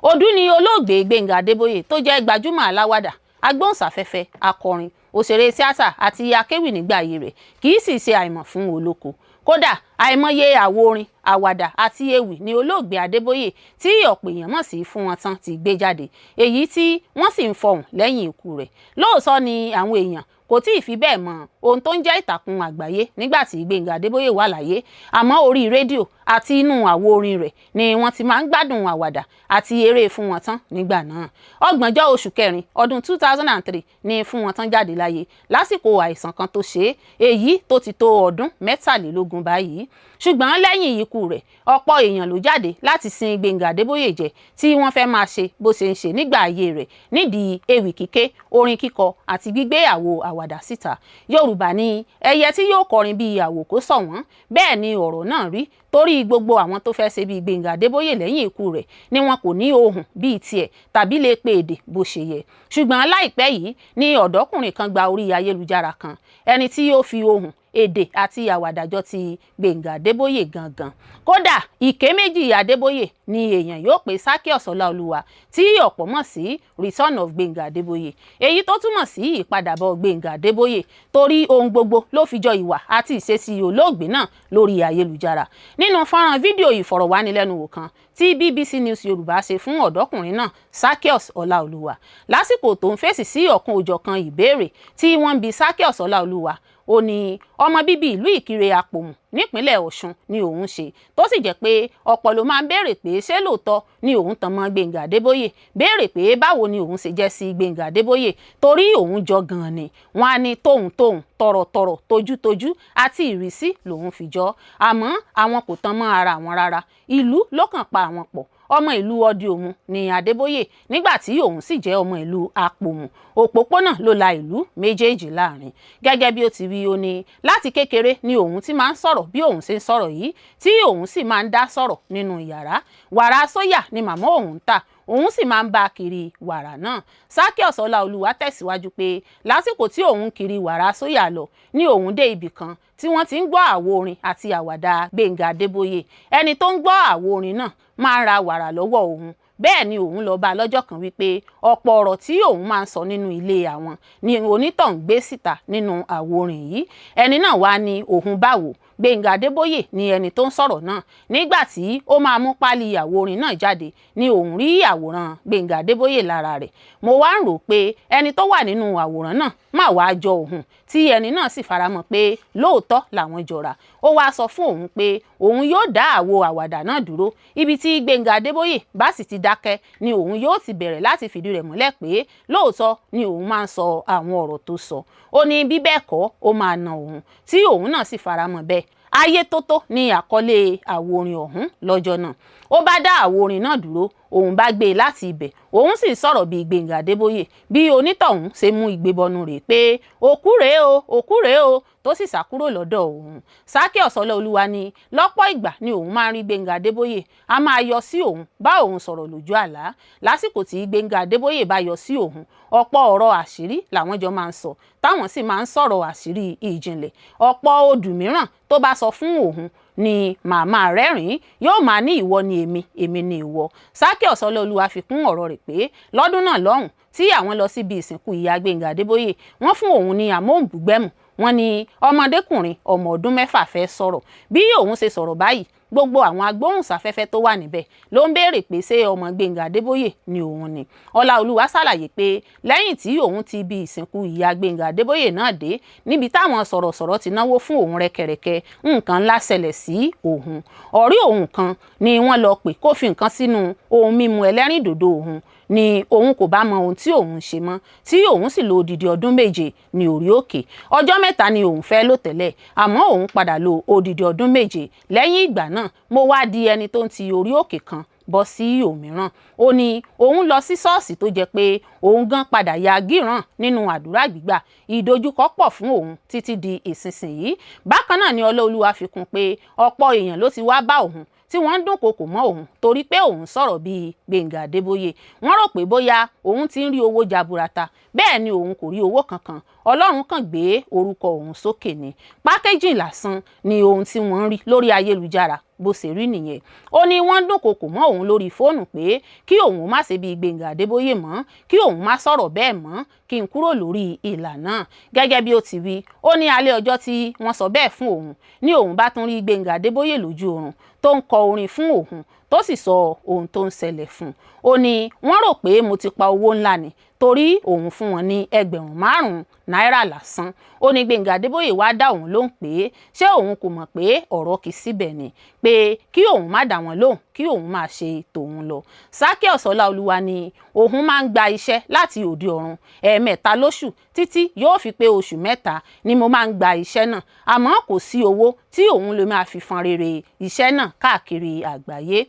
Odù ni olóògbé Gbénga Adébóyè tó jẹ́ gbajúmọ̀ aláwàdà, agbóhùnsáfẹ́fẹ́, akọrin, òṣèré tíátà àti akéwì nígbà ayé rẹ̀, kì í sì ṣe àìmọ̀ fún olóko. Kódà àìmọye àwo orin, àwàdà àti ewì ni olóògbé Adébóyè tí ọ̀pọ̀ èèyàn mọ̀ sí Fún Wọn Tán ti gbé jáde, èyí tí wọ́n sì ń fọhùn lẹ́yìn ikú rẹ̀. Lóòótọ́ ni àwọn èèyàn kò tí ì fi bẹ́ẹ̀ mọ ohun tó ń jẹ́ ìtàkùn àgbáyé nígbà tí Gbénga Adébóyè wà láyé, àmọ́ orí rédíò àti inú àwo orin rẹ̀ ni wọ́n ti máa ń gbádùn àwàdà àti eré Fún Wọn Tán nígbà náà. 30 oṣù kẹrin ọdún 2003 ni Fún Wọn Tán jáde láyé lásìkò àìsàn kan tó ṣe é, èyí tó ti tó ọdún 23 báyìí. Ṣùgbọ́n lẹ́yìn ikú rẹ̀, ọ̀pọ̀ èèyàn ló jáde láti sin Gbénga Adébóyè jẹ tí wọ́n fẹ́ máa ṣe bó ṣe ń ṣe nígbà ayé rẹ̀ nídìí ewì kíké, orin kíkọ àti gbígbé àwo àwàdà síta. Yorùbá ní ẹyẹ tí yóò kọrin bí àwò kó sọ wọ́n, bẹ́ẹ̀ ni ọ̀rọ̀ náà rí torí gbogbo àwọn tó fẹ́ ṣe bí Gbénga Adébóyè lẹ́yìn ikú rẹ̀ ni wọn kò ní ohùn bíi tiẹ̀ tàbí lè pe èdè bó ṣe yẹ. Ṣùgbọ́n láìpẹ́ yìí ni ọ̀dọ́kùnrin kan gba orí ayélujára kan, ẹni tí ó fi ohùn, èdè àti àwàdàjọ ti Gbénga Adébóyè gangan. Kódà ìké méjì Adébóyè ni èèyàn yóò pè Zaccheaus Ọláolúwa tí ọ̀pọ̀ mọ̀ sí Return of Gbénga Adébóyè, èyí tó túmọ̀ sí ìpadàbọ̀ Gbénga Adébóyè torí ohun gbogbo ló fi jọ ìwà àti ìṣesí olóògbé náà lórí ayélujára. Nínú fọ́nrán fídíò ìfọ̀rọ̀wánilẹ́nuwò kan tí BBC News Yorùbá ṣe fún ọ̀dọ́kùnrin náà Zaccheaus Ọláolúwa lásìkò tó ń fèsì sí ọ̀kan òjọ̀kan ìbéèrè tí wọ́n ń bi Zaccheaus Ọláolúwa, ó ní ọmọ bíbí ìlú Ìkirè Àpòmù nípínlẹ̀ Ọ̀ṣun ni òun ṣe, tó sì jẹ́ pé ọ̀pọ̀ ló máa ń béèrè pé ṣé lóòótọ́ ni òun tan mọ́ Gbénga Adébóyè, béèrè pé báwo ni òun ṣe jẹ́ sí Gbénga Adébóyè torí òun jọ gan-an ni. Wọ́n á ní tóhùn-tóhùn, tọ̀rọ̀tọ̀rọ̀, tójútójú àti ìrísí lòun fi jọ, àmọ́ àwọn kò tan mọ́ ara wọn rárá, ìlú ló kàn pa àwọn pọ̀. Ọmọ ìlú Ọdí-Òmu ni Adébóyè nígbà tí òun sì jẹ́ ọmọ ìlú Àpòmù. Òpópónà ló la ìlú méjèèjì láàrin. Gẹ́gẹ́ bí ó ti wí, ó ní láti kékeré ni òun ti máa ń sọ̀rọ̀ bí òun ṣe ń sọ̀rọ̀ yìí tí òun sì máa ń dá sọ̀rọ̀ nínú yàrá. Wàrà sóyà ni màmá òun ń tà, òun sì máa ń bá kiri wàrà náà. Zaccheaus Ọláolúwa tẹ̀síwájú pé lásìkò tí òun kiri wàrà sóyà lọ ní òun dé ibì kan tí wọ́n ti ń gbọ́ àwo orin àti àwàdà Gbénga Adébóyè. Ẹni tó ń gbọ́ àwo orin náà máa ń ra wàrà lọ́wọ́ òun. Bẹ́ẹ̀ ni òun lọ bá lọ́jọ́ kan wípé ọ̀pọ̀ ọ̀rọ̀ tí òun máa ń sọ nínú ilé àwọn ni onítọ̀hún gbé síta nínú àwo orin yìí. Ẹni náà wá ní òun báwo. Gbénga Adébóyè ni ẹni tó ń sọ̀rọ̀ náà. Nígbà tí ó máa mú páálí àwo orin náà jáde ni òun rí àwòrán Gbénga Adébóyè lára rẹ̀. Mo wá ń rò pé ẹni tó wà nínú àwòrán náà máa wá jọ òun, tí ẹni náà sì faramọ́ pé lóòótọ́ làwọn jọra. Ó wá sọ fún òun pé òun yóò dá àwo àwàdà náà dúró. Ibi tí Gbénga Adébóyè bá sì ti dákẹ́ ni òun yóò ti bẹ̀rẹ̀ láti fìdí rẹ̀ múlẹ̀ pé lóòótọ́ ni òun máa ń sọ àwọn ọ̀rọ̀ tó sọ. Ó ní bí bẹ́ẹ̀ kọ́ ó máa na òun, tí òun náà sì faramọ́ bẹ́ẹ̀. Ayétótó ni àkọlé àwo orin ọ̀hún lọ́jọ́ náà. Ó bá dá àwo orin náà dúró, òun bá gbé e láti ibẹ̀, òun sì sọ̀rọ̀ bíi Gbénga Adébóyè bí onítọ̀hún ṣe mú ìgbébọnú rẹ̀ pé òkú rèé o, òkú rèé o, tó sì sá kúrò lọ́dọ̀ òun. Zaccheaus Ọláolúwa ní lọ́pọ̀ ìgbà ni òun máa ń rí Gbénga Adébóyè, a máa yọ sí òun bá òun sọ̀rọ̀ lójú àlá. Lásìkò tí Gbénga Adébóyè bá yọ sí òun, ọ̀pọ̀ ọ̀rọ̀ àṣírí làwọn jọ máa ń sọ, táwọn sì máa ń sọ̀rọ̀ àṣírí ìjìnlẹ̀. Ọ̀pọ̀ odù mìíràn tó bá sọ fún òun ni màmá rẹ́rìn-ín, yóò máa ní ìwọ ni èmi, èmi ni ìwọ. Zaccheaus Ọláolúwa fi kún ọ̀rọ̀ rẹ̀ pé lọ́dún náà lọ́hùn tí àwọn lọ síbi ìsìnkú ìyá Gbénga Adébóyè, wọ́n fún òun ní amóhùnbúgbẹ̀mù. Wọ́n ní ọmọdékùnrin ọmọ ọdún 6 fẹ́ sọ̀rọ̀. Bí òun ṣe sọ̀rọ̀ báyìí, gbogbo àwọn agbóhùnsáfẹ́fẹ́ tó wà níbẹ̀ ló ń béèrè pé ṣé ọmọ Gbénga Adébóyè ni òun ni. Ọláolúwa ṣàlàyé pé lẹ́yìn tí òun ti ibi ìsìnkú ìyá Gbénga Adébóyè náà dé, níbi táwọn sọ̀rọ̀sọ̀rọ̀ ti náwó fún òun rẹ́kẹrẹ́kẹ́, nǹkan ńlá ṣẹlẹ̀ sí òun. Ọ̀rí òun kan ni wọ́n lọ pè kó fi nǹkan sínú ohun mímu ẹlẹ́rìndòdò òun, ni òun kò bá mọ ohun tí òun ṣe mọ́, tí òun sì lo odidi ọdún 7 ní orí òkè. Ọjọ́ 3 ni òun fẹ́ lò tẹ́lẹ̀, àmọ́ òun padà lo odidi ọdún 7. Lẹ́yìn ìgbà náà mo wá di ẹni tó ń ti orí òkè kan bọ́ sí òmíràn. Ó ní òun lọ sí ṣọ́ọ̀ṣì tó jẹ́ pé òun gan padà ya gíràn nínú àdúrà gbígbà. Ìdojúkọ pọ̀ fún òun títí di ìsinsìnyí. Bákan náà ni Ọláolúwa fi kún pé ọ̀pọ̀ èèyàn ló ti wá bá òun tí wọ́n ń dúnkokò mọ́ òun torí pé òun sọ̀rọ̀ bíi Gbénga Adébóyè. Wọ́n rò pé bóyá òun ti ń rí owó jaburata, bẹ́ẹ̀ ni òun kò rí owó kankan. Ọlọ́run kàn gbé orúkọ òun sókè ni. Pákéjì lásán ni ohun tí wọ́n ń rí lórí ayélujára bó ṣe rí nìyẹn. Ó ní wọ́n ń dúnkokò mọ́ òun lórí fóònù pé kí òun má ṣe bíi Gbénga Adébóyè mọ́, kí òun má sọ̀rọ̀ bẹ́ẹ̀ mọ́, kí n kúrò lórí ìlà náà. Gẹ́gẹ́ bí ó ti wí, ó ní alẹ́ ọjọ́ tí wọ́n sọ bẹ́ẹ̀ fún òun ní òun bá tún rí Gbénga Adébóyè lójú oorun tó ń kọ orin fún òun, tó sì sọ ohun tó ń ṣẹlẹ̀ fún un. Ó ní wọ́n rò pé mo ti pa owó ńlá ni torí òun fún wọn ní ẹgbẹ̀rún 5 náírà lásán. Ó ní Gbénga Adébóyè wá dá òun lóhùn pé ṣé òun kò mọ̀ pé ọ̀rọ̀ kì í síbẹ̀ ni, pé kí òun má dá wọn lóhùn, kí òun máa ṣe tòun lọ. Zaccheaus Ọláolúwa ni òun máa ń gba iṣẹ́ láti òde ọ̀run 3 lóṣù títí yóò fi pé oṣù 3 ni mo máa ń gba iṣẹ́ náà, àmọ́ kò sí owó tí òun lè máa fi fọn rere iṣẹ́ náà káàkiri àgbáyé.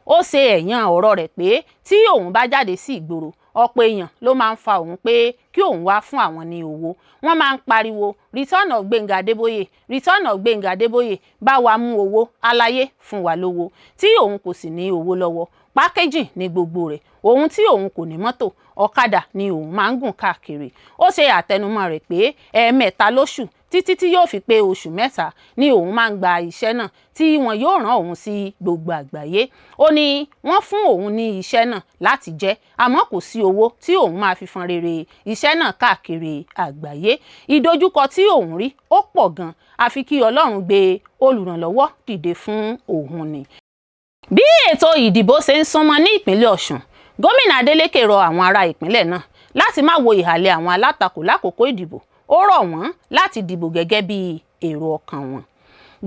Ó ṣe ẹ̀yán ọ̀rọ̀ rẹ̀ pé tí òun bá jáde sí ìgboro, ọ̀pọ̀ èèyàn ló máa ń fa òun pé kí òun wá fún àwọn ní owó. Wọ́n máa ń pariwo return of Gbénga Adébóyè, return of Gbénga Adébóyè, bá wa mú owó, aláyé fún wa lówó, tí òun kò sì ní owó lọ́wọ́. Pákéjì ní gbogbo rẹ̀. Òun tí òun kò ní mọ́tò, ọ̀kadà ni òun máa ń gùn káàkiri. Ó ṣe àtẹnumọ́ rẹ̀ pé 3 lóṣù títí tí yóò fi pé oṣù 3 ni òun máa ń gba iṣẹ́ náà tí wọn yóò rán òun sí gbogbo àgbáyé. Ó ní wọ́n fún òun ní iṣẹ́ náà láti jẹ́, àmọ́ kò sí owó tí òun máa fi fọn rere iṣẹ́ náà káàkiri àgbáyé. Ìdojúkọ tí òun rí ó pọ̀ gan, àfi kí Ọlọ́run gbé olùrànlọ́wọ́ dìde fún òun ni. Bí ètò ìdìbò ṣe ń súnmọ́ ní ìpínlẹ̀ Ọ̀ṣun, Gómìnà Adeleke rọ àwọn ará ìpínlẹ̀ náà láti má wo ìhàlẹ̀ àwọn alátakò lákòókò ìdìbò. Ó rọ̀ wọ́n láti dìbò gẹ́gẹ́ bí èrò ọkàn wọn.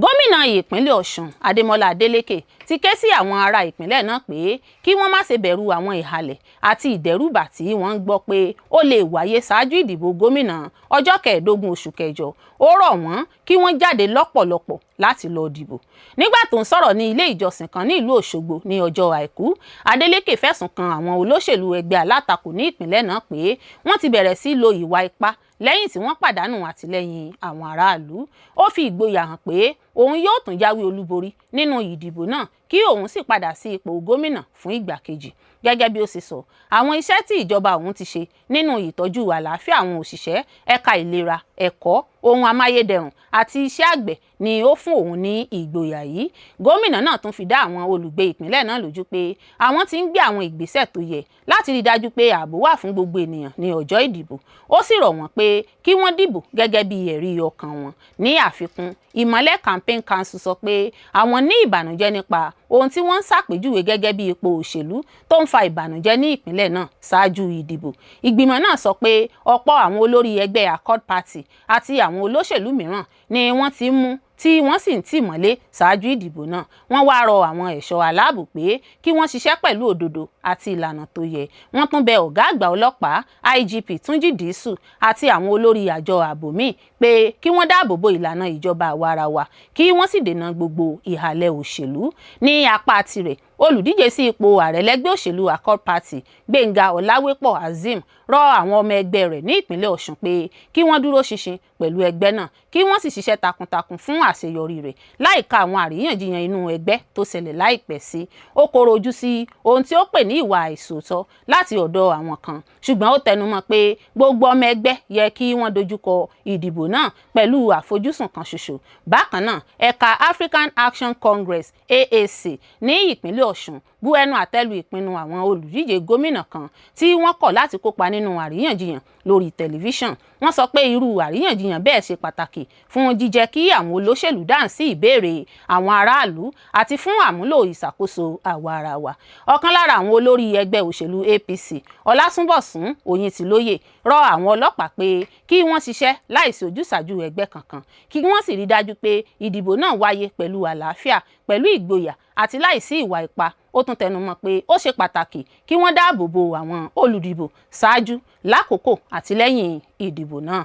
Gómìnà ìpínlẹ̀ Ọ̀ṣun Adémọ́lá Adélékè ti ké sí àwọn ará ìpínlẹ̀ náà pé kí wọ́n má ṣe bẹ̀rù àwọn ìhàlẹ̀ àti ìdẹ́rùbà tí wọ́n ń gbọ́ pé ó lè wáyé ṣáájú ìdìbò gómìnà ọjọ́ 15 oṣù kẹjọ. Ó rọ̀ wọ́n kí wọ́n jáde lọ́pọ̀lọpọ̀ láti lọ dìbò. Nígbà tó ń sọ̀rọ̀ ní ilé ìjọsìn kan ní ìlú Òṣogbo ní ọjọ́ Àìkú, Adélékè fẹ̀sùn kan àwọn olóṣèlú ẹgbẹ́ alátakò ní ìpínlẹ̀ náà pé wọ́n ti bẹ̀rẹ̀ sí lo ìwà ipá lẹ́yìn tí wọ́n pàdánù àtìlẹ́yìn àwọn aráàlú. Ó fi ìgboyà hàn pé òun yóò tún jáwé olúborí nínú ìdìbò náà kí òun sì padà sí ipò gómìnà fún ìgbà kejì. Gẹ́gẹ́ bí ó ṣe sọ, àwọn iṣẹ́ tí ìjọba òun ti ṣe nínú ìtọ́jú àlàáfíà àwọn òṣìṣẹ́, ẹ̀ka ìlera, ẹ̀kọ́, ohun amáyédẹrùn àti iṣẹ́ àgbẹ̀ ni ó fún òun ní ìgboyà yìí. Gómìnà náà tún fi dá àwọn olùgbé ìpínlẹ̀ náà lójú pé àwọn ti ń gbé àwọn ìgbésẹ̀ tó yẹ láti rí dájú pé ààbò wà fún gbogbo ènìyàn ní ọjọ́ ìdìbò. Ó sì rọ̀ wọ́n pé kí wọ́n dìbò gẹ́gẹ́ bí ẹ̀rí ọkàn wọn. Ní àfikún, Ìmọ́lẹ̀ Campaign Council sọ pé àwọn ní ìbànújẹ́ nípa ohun tí wọ́n ń ṣàpèjúwe gẹ́gẹ́ bí ipò òṣèlú tó ń fa ìbànújẹ́ ní ìpínlẹ̀ náà ṣáájú ìdìbò. Ìgbìmọ̀ náà sọ pé ọ̀pọ̀ àwọn olórí ẹgbẹ́ Accord Party àti àwọn olóṣèlú mìíràn ni wọ́n ti mú tí wọ́n sì ń tì mọ́lé ṣáájú ìdìbò náà. Wọ́n wá rọ àwọn ẹ̀ṣọ́ aláàbò pé kí wọ́n ṣiṣẹ́ pẹ̀lú òdodo àti ìlànà tó yẹ. Wọ́n tún bẹ ọ̀gá àgbà ọlọ́pàá IGP Túnjí Dìísù àti àwọn olórí àjọ ààbò míì pé kí wọ́n dáàbò bo ìlànà ìjọba àwarawa kí wọ́n sì dènà gbogbo ìhàlẹ̀ òṣèlú. Ní apá tirẹ̀, olùdíje sí ipò ààrẹ lẹ́gbẹ́ òṣèlú Accord Party Gbénga Ọláwépọ̀ Azeem rọ àwọn ọmọ ẹgbẹ́ rẹ̀ ní ìpínlẹ̀ Ọ̀ṣun pé kí wọ́n dúró ṣinṣin pẹ̀lú ẹgbẹ́ náà kí wọ́n sì ṣiṣẹ́ takuntakun fún àṣeyọrí rẹ̀ láìka àwọn àríyànjiyàn inú ẹgbẹ́ tó ṣẹlẹ̀ láìpẹ́ sí. Ó koro ojú sí ohun tí ó pè ní ìwà àìṣòótọ́ láti ọ̀dọ̀ àwọn kan, ṣùgbọ́n ó tẹnumọ́ pé gbogbo ọmọ ẹgbẹ́ yẹ kí wọ́n dojúkọ ìdìbò náà pẹ̀lú àfojúsùn kan ṣoṣo. Bákan náà, ẹ̀ka African Action Congress AAC ní ìpínlẹ̀ Ọ̀ṣun bú ẹnu àtẹ́lu ìpinnu àwọn olùdíje gómìnà kan tí wọ́n kọ̀ láti kópa nínú àríyànjiyàn lórí tẹlifíṣàn. Wọ́n sọ pé irú àríyànjiyàn bẹ́ẹ̀ ṣe pàtàkì fún jíjẹ́ kí àwọn olóṣèlú dáhùn sí ìbéèrè àwọn aráàlú àti fún àmúlò ìṣàkóso àwa-arawa. Ọ̀kan lára àwọn olórí ẹgbẹ́ òṣèlú APC, Ọlásúnbọ̀sún Oyintilóyè, rọ àwọn ọlọ́pàá pé kí wọ́n ṣiṣẹ́ láìsí ojúsàájú ẹgbẹ́ kankan, kí wọ́n sì rí dájú pé ìdìbò náà wáyé pẹ̀lú àlàáfíà, pẹ̀lú ìgboyà àti láìsí ìwà ipá. Ó tún tẹnumọ́ pé ó ṣe pàtàkì kí wọ́n dáàbò bo àwọn olùdìbò ṣáájú, lákòókò àti lẹ́yìn ìdìbò náà.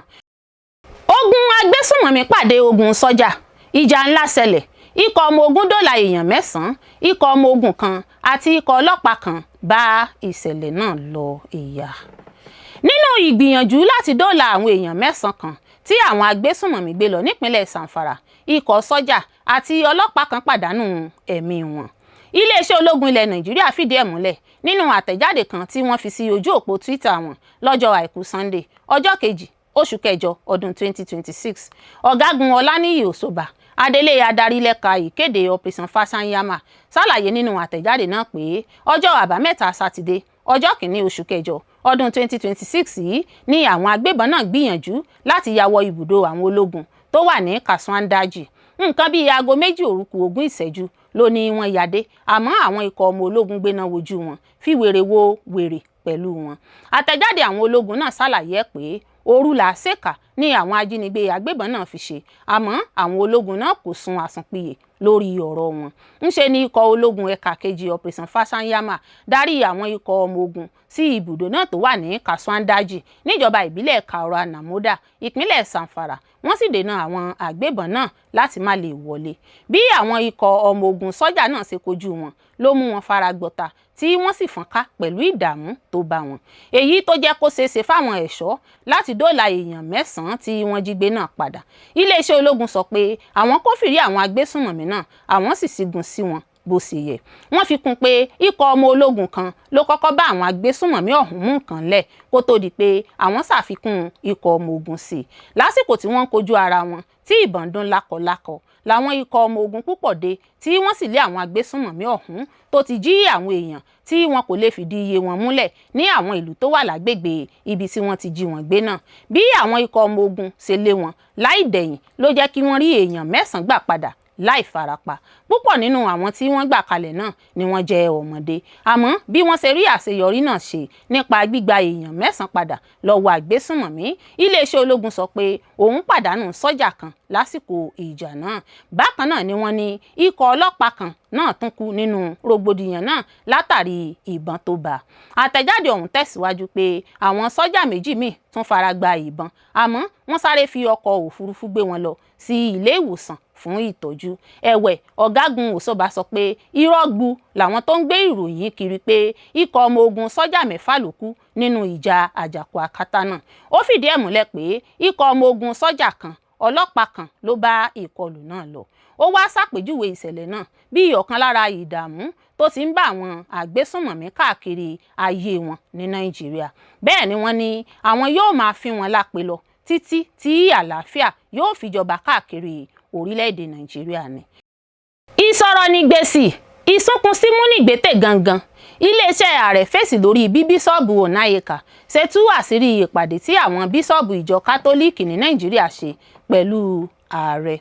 Ogun agbésùnmọ̀mí pàdé ogun sọ́jà, ìjà ńlá ṣẹlẹ̀, ikọ̀ ọmọ ogun dóòlà èèyàn 9, ikọ̀ ọmọ ogun kan àti ikọ̀ ọlọ́pàá kan bá ìṣẹ̀lẹ̀ náà lọ ìyà. Nínú ìgbìyànjú láti dóòlà àwọn èèyàn 9 kan tí àwọn agbésùnmọ̀mí gbé lọ nípínlẹ̀ Zamfara, ikọ̀ sọ́jà àti ọlọ́pàá kan pàdánù ẹ̀mí wọn. Iléeṣẹ́ ológun ilẹ̀ Nàìjíríà fìdí ẹ̀ múlẹ̀ nínú àtẹ̀jáde kan tí wọ́n fi sí ojú òpó Twitter wọn lọ́jọ́ Àìkú Sunday, ọjọ́ kejì oṣù kẹjọ ọdún 2026. Ọ̀gágun Ọláníyì Òṣòbà, adelé adarí lẹ́ka ìkéde Operation Fasanyama, ṣàlàyé nínú àtẹ̀jáde náà pé ọjọ́ àbámẹ́ta Sátidé, ọjọ́ kìíní oṣù kẹjọ ọdún 2026 yìí ni àwọn agbébọn náà gbìyànjú láti ya wọ ibùdó àwọn ológun tó wà ní Kasuwan Daji. Nǹkan bíi aago 2 òru kù 20 ìṣẹ́jú ló ní wọ́n yàdé, àmọ́ àwọn ikọ̀ ọmọ ológun gbéná wojú wọn, fi wèrè wo wèrè pẹ̀lú wọn. Àtẹ̀jáde àwọn ológun náà ṣàlàyé pé òru làásèkà ni àwọn ajínigbé agbébọn náà fi ṣe, àmọ́ àwọn ológun náà kò sun àsùnpìyè lórí ọ̀rọ̀ wọn. Ńṣe ni ikọ̀ ológun ẹ̀ka kejì Operation Fasanyama darí àwọn ikọ̀ ọmọ ogun sí ibùdó náà tó wà ní Kasuwan Daji níjọba ìbílẹ̀ Kaura Namoda, ìpínlẹ̀ Zamfara. Wọ́n sì dènà àwọn agbébọn náà láti má lè wọlé. Bí àwọn ikọ̀ ọmọ ogun sọ́jà náà ṣe kojú wọn ló mú wọn fara gbọta tí wọ́n sì fọ́nká pẹ̀lú ìdààmú tó bá wọn. Èyí tó jẹ́ kó ṣeéṣe fáwọn ẹ̀ṣọ́ láti dóòlà èèyàn 9 tí wọ́n jí gbé náà padà. Iléeṣẹ́ ológun sọ pé àwọn kófìrí àwọn agbésùnmọ̀mí náà, àwọn sì sígun sí wọn bó ṣe yẹ. Wọ́n fi kún pé ikọ̀ ọmọ ológun kan ló kọ́kọ́ bá àwọn agbésùnmọ̀mí ọ̀hún mú nǹkan lẹ̀ kó tó di pé àwọn ṣàfikún ikọ̀ ọmọ ogun sí i. Lásìkò tí wọ́n kojú ara wọn tí ìbọn dún lákọlákọ làwọn ikọ̀ ọmọ ogun púpọ̀ dé tí wọ́n sì lé àwọn agbésùnmọ̀mí ọ̀hún tó ti jí àwọn èèyàn tí wọn kò lè fìdí iye wọn múlẹ̀ ní àwọn ìlú tó wà lágbègbè ibi tí wọ́n ti jí wọn gbé náà. Bí àwọn ikọ̀ ọmọ ogun ṣe lé wọn láì dẹ̀yìn ló jẹ́ kí wọ́n rí èèyàn 9 gbà padà láì farapa. Púpọ̀ nínú àwọn tí wọ́n gbà kalẹ̀ náà ni wọ́n jẹ́ ọmọdé, àmọ́ bí wọ́n ṣe rí àṣeyọrí náà ṣe nípa gbígba èèyàn 9 padà lọ́wọ́ àgbésùnmọ̀mí, iléeṣẹ́ ológun sọ pé òun pàdánù sọ́jà kan lásìkò ìjà náà. Bákan náà ni wọ́n ní ikọ̀ ọlọ́pàá kan náà tún kú nínú rògbòdìyàn náà látàrí ìbọn tó bá. Àtẹ̀jáde ọ̀hún tẹ̀síwájú pé àwọn sọ́jà méjì míì tún fara gba ìbọn, àmọ́ wọ́n sáré fi ọkọ̀ òfurufú gbé wọn lọ sí ilé ìwòsàn fún ìtọ́jú. Ẹ̀wẹ̀, ọ̀gágun Òṣòbà sọ pé irọ́ gbu làwọn tó ń gbé ìròyìn kiri pé ikọ̀ ọmọ ogun sọ́jà 6 ló kú nínú ìjà àjàkú akátá náà. Ó fìdí ẹ̀ múlẹ̀ pé ikọ̀ ọmọ ogun sọ́jà kan, ọlọ́pàá kan ló bá ìkọlù náà lọ. ó wá ṣàpèjúwe ìṣẹ̀lẹ̀ náà bí ọ̀kan lára ìdààmú tó ti ń bá àwọn àgbésùnmọ̀mí káàkiri ayé wọn ní Nàìjíríà. Bẹ́ẹ̀ ni wọ́n ní àwọn yóò máa fi wọn lápè lọ títí tí àlàáfíà yóò fi jọba káàkiri orílẹ̀-èdè Nàìjíríà ni. Ìsọ̀rọ̀ ní gbèsì, ìsúnkúnsímú nígbètè gangan. Iléeṣẹ́ ààrẹ fèsì lórí bí bíṣọ́ọ̀bù Onayeka ṣe tú àṣírí ìpàdé tí àwọn bíṣọ́ọ̀bù ìjọ kátólíìkì ní Nàìjíríà ṣe pẹ̀lú ààrẹ.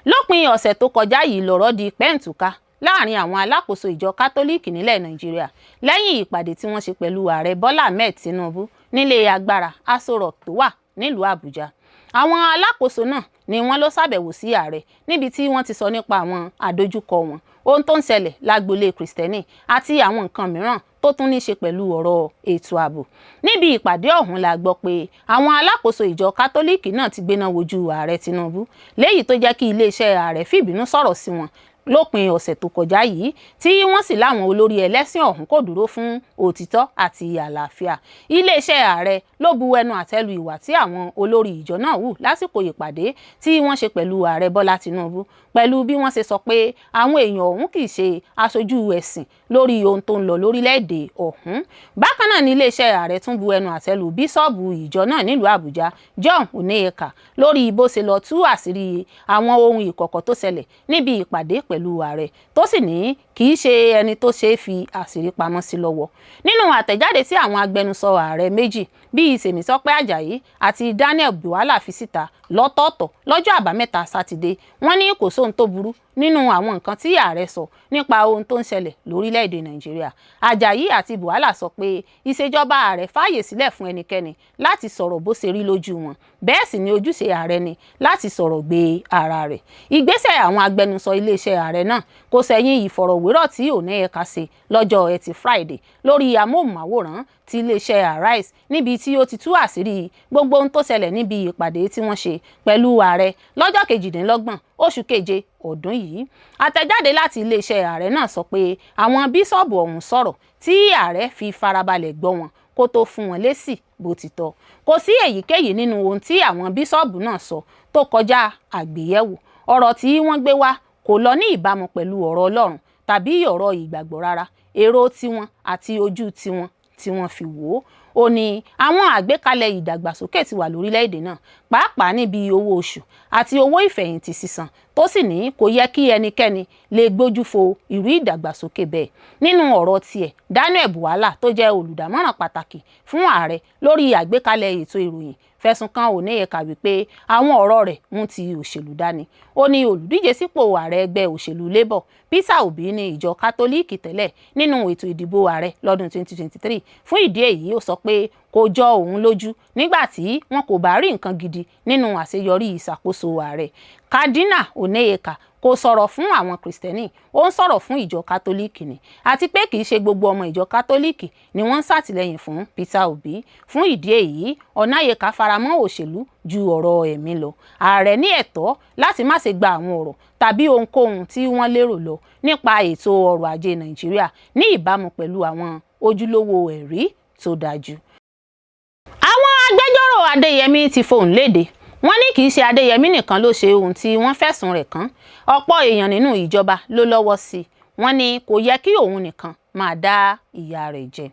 Lópin ọ̀sẹ̀ tó kọjá yìí lọ̀rọ̀ di pẹ́ǹtùká láàrin àwọn alákòóso ìjọ kátólíìkì nílẹ̀ Nàìjíríà lẹ́yìn ìpàdé tí wọ́n ṣe pẹ̀lú ààrẹ Bọ́lá Ahmed Tinubu nílé agbára Aso Rock tó wà nílùú Àbújá. Àwọn alákòóso náà ni wọ́n ló ṣàbẹ̀wò sí ààrẹ níbi tí wọ́n ti sọ nípa àwọn àdójúkọ wọn, ohun tó ń ṣẹlẹ̀ lágboolé Kristẹni àti àwọn nǹkan mìíràn tó tún ní ṣe pẹ̀lú ọ̀rọ̀ ètò ààbò. Níbi ìpàdé ọ̀hún la gbọ́ pé àwọn alákòóso ìjọ kátólíìkì náà ti gbéná wojú ààrẹ Tinubu, léyìí tó jẹ́ kí iléeṣẹ́ ààrẹ fìbínú sọ̀rọ̀ sí wọn lópin ọ̀sẹ̀ tó kọjá yìí, tí wọ́n sì láwọn olórí ẹlẹ́sìn ọ̀hún kò dúró fún òtítọ́ àti àlàáfíà. Iléeṣẹ́ ààrẹ ló bu ẹnu àtẹ́lu ìwà tí àwọn olórí ìjọ náà hù lásìkò ìpàdé tí wọ́n ṣe pẹ̀lú ààrẹ Bọ́lá Tinubu, pẹ̀lú bí wọ́n ṣe sọ pé àwọn èèyàn ọ̀hún kì í ṣe aṣojú ẹ̀sìn lórí ohun tó ń lọ lórílẹ̀‐èdè ọ̀hún. Bákan náà ni iléeṣẹ́ ààrẹ tún bu ẹnu àtẹ́lu bíṣọ́ọ̀bù ìjọ náà nílùú Àbújá John Onayeka lórí bó ṣe lọ tú àṣírí àwọn ohun ìkọ̀kọ̀ tó ṣẹlẹ̀ níbi ìpàdé pẹ̀lú ààrẹ, tó sì ní kì í ṣe ẹni tó ṣe é fi àṣírí pamọ́ sí lọ́wọ́. Nínú àtẹ̀jáde tí àwọn agbẹnusọ ààrẹ méjì bíi Sèmítọ́pẹ́ Àjàyí àti Daniel Buwala fi síta lọ́tọ̀ọ̀tọ̀ lọ́jọ́ àbámẹ́ta Sátidé, wọ́n ní kò sóhun tó burú nínú àwọn nǹkan tí ààrẹ sọ nípa ohun tó ń ṣẹlẹ̀ lórílẹ̀‐èdè Nàìjíríà. Àjàyí àti Buwala sọ pé ìṣèjọba ààrẹ fààyè sílẹ̀ fún ẹnikẹ́ni láti sọ̀rọ̀ bó ṣe rí lójú wọn, bẹ́ẹ̀ sì ni ojúṣe ààrẹ ni láti sọ̀rọ̀ gbé ara rẹ̀. Ìgbésẹ̀ àwọn agbẹnusọ iléeṣẹ́ ààrẹ náà kò sẹ́yìn ìfọ̀rọ̀wérọ̀ tí Onayeka ṣe lọ́jọ́ Ẹtì Friday lórí amóhùnmáwòrán ti iléeṣẹ́ Arise, níbi tí ó ti tú àṣírí gbogbo ohun tó ṣẹlẹ̀ níbi ìpàdé tí wọ́n ṣe pẹ̀lú ààrẹ lọ́jọ́ 28 oṣù keje ọdún yìí. Àtẹ̀jáde láti iléeṣẹ́ ààrẹ náà sọ pé àwọn bíṣọ́ọ̀bù ọ̀hún sọ̀rọ̀ tí ààrẹ fi farabalẹ̀ gbọ́ wọn kó tó fún wọn lésì bó ti tọ́. Kò sí èyíkéyìí nínú ohun tí àwọn bíṣọ́ọ̀bù náà sọ tó kọjá àgbéyẹ̀wò. Ọ̀rọ̀ tí wọ́n gbé wá kò lọ ní ìbámu pẹ̀lú ọ̀rọ̀ Ọlọ́run tàbí ọ̀rọ̀ ìgbàgbọ́ rárá. Èrò tiwọn àti ojú tiwọn tí wọ́n fi wò ó. Ó ní àwọn àgbékalẹ̀ ìdàgbàsókè ti wà lórílẹ̀‐èdè náà, pàápàá níbi owó oṣù àti owó ìfẹ̀yìntì sísan, tó sì ní kò yẹ kí ẹnikẹ́ni lè gbójú fo irú ìdàgbàsókè bẹ́ẹ̀. Nínú ọ̀rọ̀ tiẹ̀, Daniel Buwala tó jẹ́ olùdámọ̀ràn pàtàkì fún ààrẹ lórí àgbékalẹ̀ ètò ìròyìn fẹ̀sùn kan Onayeka wípé àwọn ọ̀rọ̀ rẹ̀ mú ti òṣèlú dání. Ó ní olùdíje sípò ààrẹ ẹgbẹ́ òṣèlú Labour Peter Obi ní ìjọ kátólíìkì tẹ́lẹ̀ nínú ètò ìdìbò ààrẹ lọ́dún 2023. Fún ìdí èyí, ó sọ pé kò jọ òun lójú nígbà tí wọn kò bá rí nǹkan gidi nínú àṣeyọrí ìṣàkóso ààrẹ. Cardinal Onayeka kò sọ̀rọ̀ fún àwọn Kristẹni, ó ń sọ̀rọ̀ fún ìjọ kátólíìkì ni, àti pé kì í ṣe gbogbo ọmọ ìjọ kátólíìkì ni wọ́n ń ṣàtìlẹ́yìn fún Peter Obi. Fún ìdí èyí, Onayeka faramọ́ òṣèlú ju ọ̀rọ̀ ẹ̀mí lọ. Ààrẹ ní ẹ̀tọ́ láti má ṣe gba àwọn ọ̀rọ̀ tàbí ohunkóhun tí wọ́n lérò lọ nípa ètò ọrọ̀ ajé Nàìjíríà ní ìbámu pẹ̀lú àwọn ojúlówó ẹ̀rí tó dájú. Àwọn agbẹjọ́rò Adéyẹmí ti fohùn léde. Wọ́n ní kì í ṣe Adéyẹmí nìkan ló ṣe ohun tí wọ́n fẹ̀sùn rẹ̀ kàn. Ọ̀pọ̀ èèyàn nínú ìjọba ló lọ́wọ́ sí i. Wọ́n ní kò yẹ kí òun nìkan máa dá ìyà rẹ̀ jẹ.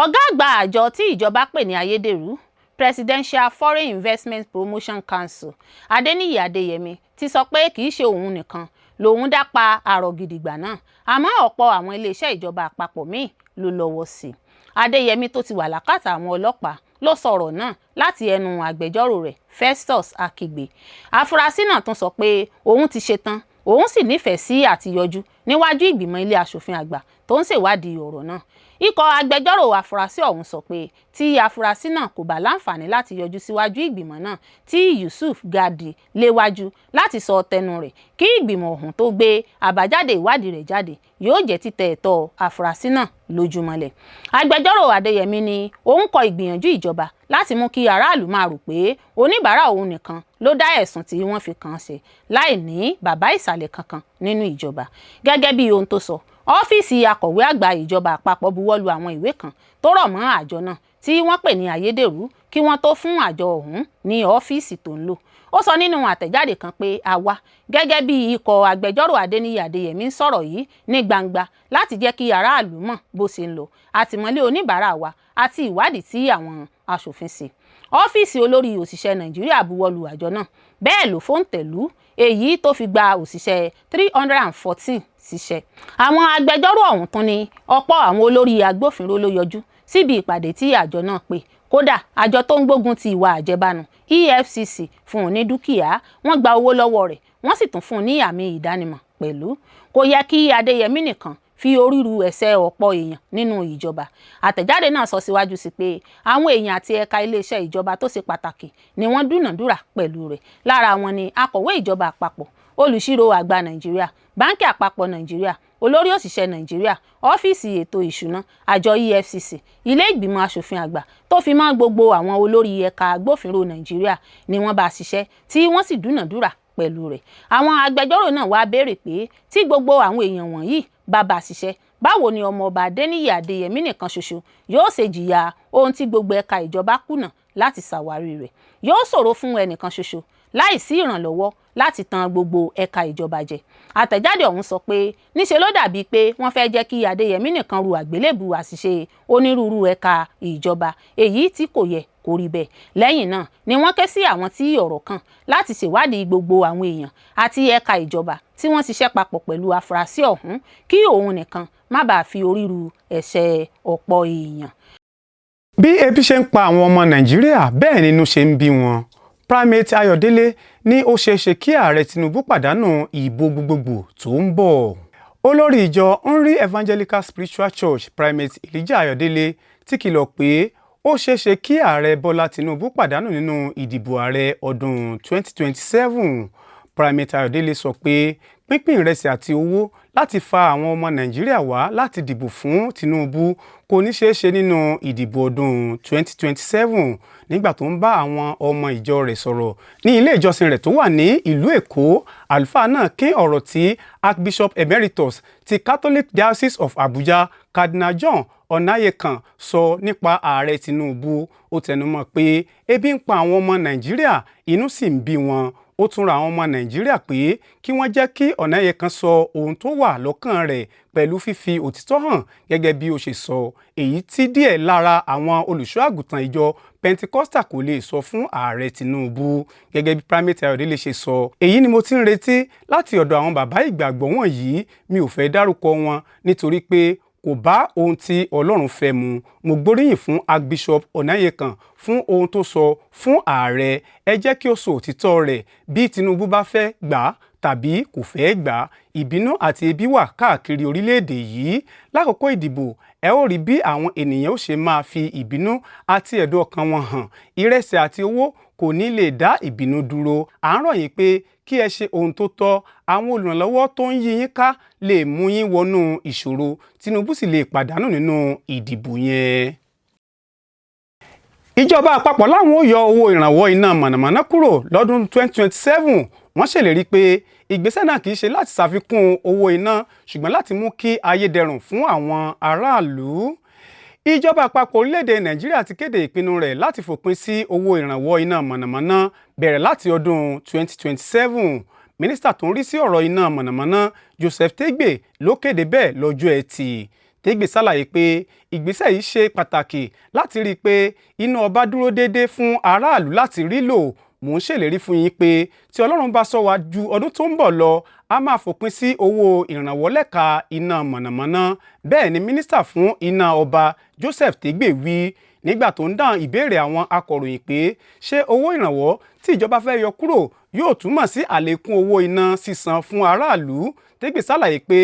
Ọ̀gá àgbà àjọ tí ìjọba pè ní ayédèrú Presidential Foreign Investment Promotion Council Adéníyì Adéyẹmí ti sọ pé kì í ṣe òun nìkan lòun dápa àrọ̀ gidigba náà, àmọ́ ọ̀pọ̀ àwọn iléeṣẹ́ ìjọba àpapọ̀ míì ló lọ́wọ́ sí i. Adéyẹmí tó ti wà lákàtà àwọn ọlọ́pàá ló sọ̀rọ̀ náà láti ẹnu agbẹjọ́rò rẹ̀ Festus Akigbe. Afurasí náà tún sọ pé òun ti ṣetán, òun sì nífẹ̀ẹ́ sí àtiyọjú níwájú ìgbìmọ̀ ilé aṣòfin àgbà tó ń ṣèwádìí ọ̀rọ̀ náà. Ikọ̀ agbẹjọ́rò afurasí ọ̀hún sọ pé tí afurasí náà kò bá láǹfààní láti yọjú síwájú ìgbìmọ̀ náà tí Yusuf Gadi léwájú láti sọ tẹnu rẹ̀, kí ìgbìmọ̀ ọ̀hún tó gbé àbájáde ìwádìí rẹ̀ jáde yóò jẹ́ títẹ̀ ẹ̀tọ́ afurasí náà lójúmọ́lẹ̀. Agbẹjọ́rò Adéyẹmí ní òun kọ ìgbìyànjú ìjọba láti mú kí aráàlú máa rò pé oníbàárà òun nìkan ló dá ẹ̀sùn tí wọ́n fi kàn án ṣe láì ní bàbá ìsàlẹ̀ kankan nínú ìjọba. Gẹ́gẹ́ bí ohun tó sọ, ọ́fíìsì akọ̀wé àgbà ìjọba àpapọ̀ buwọ́lu àwọn ìwé kan tó rọ̀ mọ́ àjọ náà tí wọ́n pè ní ayédèrú kí wọ́n tó fún àjọ ọ̀hún ní ọ́fíìsì tó ń lò. Ó sọ nínú àtẹ̀jáde kan pé àwa gẹ́gẹ́ bí ikọ̀ agbẹjọ́rò Adéníyì Adéyẹmí ń sọ̀rọ̀ yìí ní gbangba láti jẹ́ kí aráàlú mọ̀ bó ṣe ń lọ, àtìmọ́lé oníbàárà wa àti ìwádìí tí àwọn aṣòfin ṣe. Ọ́fíìsì olórí òṣìṣẹ́ Nàìjíríà buwọ́lu àjọ náà, bẹ́ẹ̀ ló fòǹtẹ̀lú èyí tó fi gba òṣìṣẹ́ 314 síṣẹ́. Àwọn agbẹjọ́rò ọ̀hún tún ní ọ̀pọ̀ àwọn olórí agbófinró ló yọjú síbi ìpàdé tí àjọ náà pè. Kódà àjọ tó ń gbógun ti ìwà àjẹbánu EFCC fún un ní dúkìá, wọ́n gba owó lọ́wọ́ rẹ̀, wọ́n sì tún fún un ní àmì ìdánimọ̀ pẹ̀lú. Kò yẹ kí Adéyẹmí nìkan fi orí ru ẹ̀ṣẹ̀ ọ̀pọ̀ èèyàn nínú ìjọba. Àtẹ̀jáde náà sọ síwájú sí pé àwọn èèyàn àti ẹ̀ka iléeṣẹ́ ìjọba tó ṣe pàtàkì ni wọ́n dúnàdúrà pẹ̀lú rẹ̀. Lára wọn ni akọ̀wé ìjọba àpapọ̀, olùṣírò àgbà Nàìjíríà, báńkì àpapọ̀ Nàìjíríà, olórí òṣìṣẹ́ Nàìjíríà, ọ́fíìsì ètò ìṣúná, àjọ EFCC, ilé ìgbìmọ̀ aṣòfin àgbà tó fi mọ́ gbogbo àwọn olórí ẹ̀ka agbófinró Nàìjíríà ni wọ́n bá ṣiṣẹ́ tí wọ́n sì dúnàdúrà pẹ̀lú rẹ̀. Àwọn agbẹjọ́rò náà wá béèrè pé tí gbogbo àwọn èèyàn wọ̀nyí bá bá ṣiṣẹ́, báwo ni ọmọọba Adéníyì Adéyẹmí nìkan ṣoṣo yóò ṣe jìyà ohun tí gbogbo ẹ̀ka ìjọba kùnà láti ṣàwárí rẹ̀? Yóò ṣòro fún ẹnìkan ṣoṣo láì sí ìrànlọ́wọ́ láti tan gbogbo ẹ̀ka ìjọba jẹ. Àtẹ̀jáde ọ̀hún sọ pé níṣe ló dàbí pé wọ́n fẹ́ jẹ́ kí Adéyẹmí nìkan ru àgbélébù àṣìṣe onírúurú ẹ̀ka ìjọba, èyí tí kò yẹ kó rí bẹ́ẹ̀. Lẹ́yìn náà ni wọ́n ké sí àwọn tí ọ̀rọ̀ kàn láti ṣèwádìí gbogbo àwọn èèyàn àti ẹ̀ka ìjọba tí wọ́n ṣiṣẹ́ papọ̀ pẹ̀lú afurasí ọ̀hún kí òun nìkan má bàa fi orí ru ẹ̀ṣẹ̀ ọ̀pọ̀ èèyàn. Bí ebi ṣe ń pa àwọn ọmọ Nàìjíríà, bẹ́ẹ̀ nínú ṣe ń bí wọn. Primate Ayọ̀délé ní ó ṣeéṣe kí ààrẹ Tinubu pàdánù ìbò gbogbogbò tó ń bọ̀. Olórí ìjọ Henry Evangelical Spiritual Church Primate Elijah Ayọ̀délé ti kìlọ̀ pé ó ṣeéṣe kí ààrẹ Bọ́lá Tinubu pàdánù nínú ìdìbò ààrẹ ọdún 2027. Primate Ayọ̀délé sọ pé pínpín ìrẹsì àti owó láti fa àwọn ọmọ Nàìjíríà wá láti dìbò fún Tinubu kò ní ṣeé ṣe nínú ìdìbò ọdún 2027 nígbà tó ń bá àwọn ọmọ ìjọ rẹ̀ sọ̀rọ̀ ní ilé ìjọsìn rẹ̀ tó wà ní ìlú Èkó. Àlùfáà náà kín ọ̀rọ̀ tí Archbishop Emeritus ti Catholic Diocese of Abuja Cardinal John Ọ̀nàyẹ̀kan sọ nípa ààrẹ Tinubu. Ó tẹnumọ́ pé ebi ń pa àwọn ọmọ Nàìjíríà, inú sì ń bí wọn. Ó tún ra àwọn ọmọ Nàìjíríà pé kí wọ́n jẹ́ kí Ọ̀nàyẹ̀kan sọ ohun tó wà lọ́kàn rẹ̀ pẹ̀lú fífi òtítọ́ hàn gẹ́gẹ́ bí ó ṣe sọ, èyí tí díẹ̀ lára àwọn olùṣọ́ àgùntàn ìjọ Pentecostal kò lè sọ fún ààrẹ Tinubu. Gẹ́gẹ́ bí Primate Ayọ̀délé ṣe sọ, èyí ni mo ti ń retí láti ọ̀dọ̀ àwọn bàbá ìgbàgbọ́ wọ̀nyí. Mi ò fẹ́ dárúkọ wọn nítorí pé kò bá ohun tí Ọlọ́run fẹ́ mu. Mo gbóríyìn fún Archbishop Ọ̀nàyẹ̀kan fún ohun tó sọ fún ààrẹ. Ẹ jẹ́ kí ó sọ òtítọ́ rẹ̀ bí Tinubu bá fẹ́ gbà tàbí kò fẹ́ gbà. Ìbínú àti ebi wà káàkiri orílẹ̀-èdè yìí. Lákòókò ìdìbò, ẹ ó rí bí àwọn ènìyàn ó ṣe máa fi ìbínú àti ẹ̀dùn ọkàn wọn hàn. Ìrẹsì àti owó kò ní lè dá ìbínú dúró. À ń rọ̀ yín pé kí ẹ ṣe ohun tó tọ́. Àwọn olùrànlọ́wọ́ tó ń yí yín ká lè mú yín wọnú ìṣòro. Tinubu sì lè pàdánù nínú ìdìbò yẹn. Ìjọba àpapọ̀ láwọn ó yọ owó ìrànwọ́ iná mọ̀nàmọ́ná kúrò lọ́dún 2027. Wọ́n ṣèlérí pé ìgbésẹ̀ náà kìí ṣe láti ṣàfikún owó iná ṣùgbọ́n láti mú kí ayé dẹrùn fún àwọn aráàlú. Ìjọba àpapọ̀ orílẹ̀-èdè Nàìjíríà ti kéde ìpinnu rẹ̀ láti fòpin sí owó ìrànwọ́ iná mọ̀nàmọ́ná bẹ̀rẹ̀ láti ọdún 2027. Mínísítà tó ń rí sí ọ̀rọ̀ iná mọ̀nàmọ́ná Joseph Tegbe ló kéde bẹ́ẹ̀ lọ́jọ́ Ẹtì. Tegbe ṣàlàyé pé ìgbésẹ̀ yìí ṣe pàtàkì láti rí i pé iná ọba dúró déédéé fún aráàlú láti rí lò. Mò ń ṣèlérí fún yín pé tí Ọlọ́run bá sọ wá ju ọdún tó ń bọ̀ lọ, a máa fòpin sí owó ìrànwọ́ lẹ́ka iná mọ̀nàmọ́ná. Bẹ́ẹ̀ ni mínísítà fún iná ọba Joseph Tegbe wí nígbà tó ń dáhùn ìbéèrè àwọn akọ̀ròyìn pé ṣé owó ìrànwọ́ tí ìjọba fẹ́ yọ kúrò yóò túmọ̀ sí àlékún owó iná sísan fún aráàlú. Tegbe ṣàlàyé pé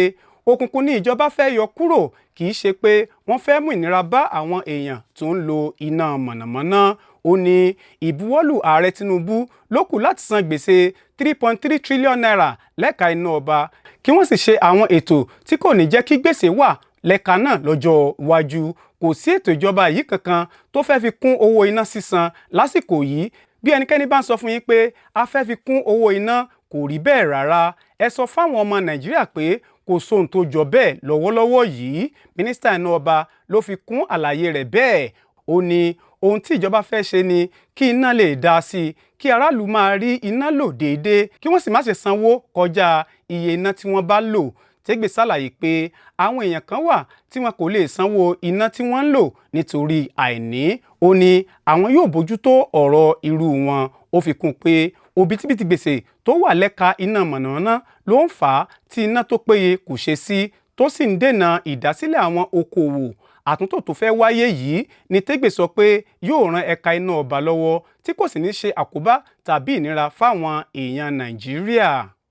òkùnkùn ní ìjọba fẹ́ yọ kúrò, kì í ṣe pé wọ́n fẹ́ mú ìnira bá àwọn èèyàn tó ń lo iná mọ̀nàmọ́ná. Ó ní ìbuwọ́lù ààrẹ Tinubu ló kù láti san gbèsè 3.3 trillion naira lẹ́ka iná ọba, kí wọ́n sì ṣe àwọn ètò tí kò ní jẹ́ kí gbèsè wà lẹ́ka náà lọ́jọ́ iwájú. Kò sí ètò ìjọba yìí kankan tó fẹ́ fi kún owó iná sísan lásìkò yìí. Bí ẹnikẹ́ni bá ń sọ fún yín pé a fẹ́ fi kún owó iná, kò rí bẹ́ẹ̀ rárá. Ẹ sọ fáwọn ọmọ Nàìjíríà pé kò sóhun tó jọ bẹ́ẹ̀ lọ́wọ́lọ́wọ́ yìí. Mínísítà iná ọba ló fi kún àlàyé rẹ̀ bẹ́ẹ̀. Ó ní ohun tí ìjọba fẹ́ ṣe ni kí iná lè dá sí i, kí aráàlú máa rí iná lò déédéé, kí wọ́n sì má ṣe sanwó kọjá iye iná tí wọ́n bá lò. Tégbè ṣàlàyé pé àwọn èèyàn kan wà tí wọn kò lè sanwó iná tí wọ́n ń lò nítorí àìní. Ó ní àwọn yóò bójútó ọ̀rọ̀ irú wọn. Ó fi kún pé òbítíbitì gbèsè tó wà lẹ́ka iná mọ̀nàmọ́ná ló ń fà á tí iná tó péye kò ṣe sí, tó sì ń dènà ìdásílẹ̀ àwọn okòwò. Àtúntò tó fẹ́ wáyé yìí ni Tégbè sọ pé yóò ran ẹ̀ka iná ọba lọ́wọ́ tí kò sì ní ṣe àkóbá tàbí ìnira fáwọn èèyàn Nàìjíríà.